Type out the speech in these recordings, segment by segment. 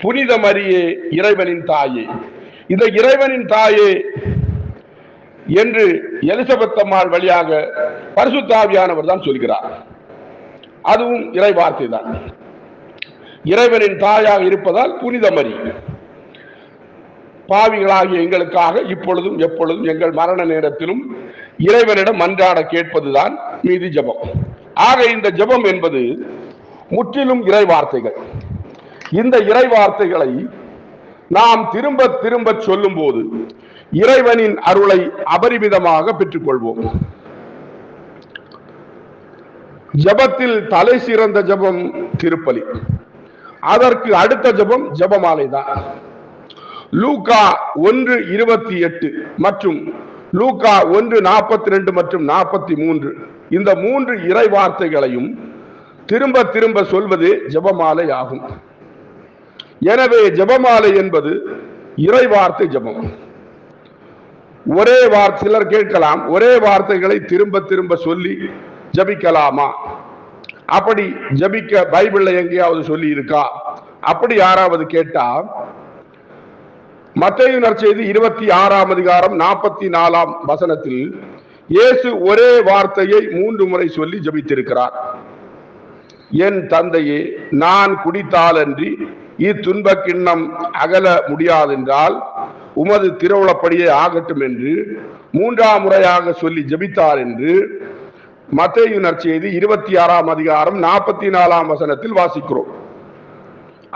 புனித மரியே இறைவனின் தாயே. இந்த இறைவனின் தாயே என்று எலிசபெத் அம்மாள் வழியாக பரிசுத்த ஆவியானவர் தான் சொல்கிறார். அதுவும் இறை வார்த்தை தான். இறைவனின் தாயாக இருப்பதால் புனித மரி. பாவிகளாகிய எங்களுக்காக இப்பொழுதும் எப்பொழுதும் எங்கள் மரண நேரத்திலும் இறைவனிடம் மன்றாட கேட்பதுதான் மீதி ஜெபம். ஆக இந்த ஜெபம் என்பது முற்றிலும் இறை வார்த்தைகள். இந்த இறை வார்த்தைகளை நாம் திரும்ப திரும்ப சொல்லும் போது இறைவனின் அருளை அபரிமிதமாக பெற்றுக் கொள்வோம். ஜெபத்தில் தலை சிறந்த ஜெபம் திருப்பலி. அதற்கு அடுத்த ஜெபம் ஜெபமாலை தான். லூக்கா 1:28 மற்றும் லூக்கா 1:42 மற்றும் 43 இந்த 3 இறை வார்த்தைகளையும் திரும்ப திரும்ப சொல்வது ஜெபமாலை ஆகும். எனவே ஜெபமாலை என்பது இறை வார்த்தை ஜெபம். ஒரே வார்த்தை, சிலர் கேட்கலாம், ஒரே வார்த்தைகளை திரும்ப திரும்ப சொல்லி ஜபிக்கலாமா? அப்படி ஜபிக்க பைபிள்ல எங்கேயாவது சொல்லி இருக்கா? அப்படி யாராவது கேட்டா, மத்தேயு நற்செய்தி 26ஆம் அதிகாரம் 44ஆம் வசனத்தில் இயேசு ஒரே வார்த்தையை 3 முறை சொல்லி ஜபித்திருக்கிறார். என் தந்தையே, நான் குடித்தாலன்றி இத்துன்ப கிண்ணம் அகல முடியாதென்றால் உமது திருவுளப்படியே ஆகட்டும் என்று 3ஆம் முறையாக சொல்லி ஜபித்தார் என்று மத்தேயு நற்செய்தி 26ஆம் அதிகாரம் 44ஆம் வசனத்தில் வாசிக்கிறோம்.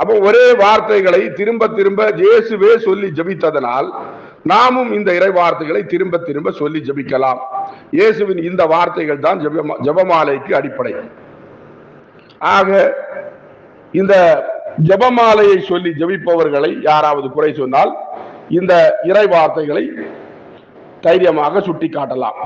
அப்போ ஒரே வார்த்தைகளை திரும்ப திரும்ப இயேசுவே சொல்லி ஜபித்ததனால் நாமும் இந்த இறை வார்த்தைகளை திரும்ப திரும்ப சொல்லி ஜபிக்கலாம். இயேசுவின் இந்த வார்த்தைகள் தான் ஜெபமாலைக்கு அடிப்படை. ஆக இந்த ஜெபமாலையை சொல்லி ஜபிப்பவர்களை யாராவது குறை சொன்னால் இந்த இறை வார்த்தைகளை தைரியமாக சுட்டி காட்டலாம்.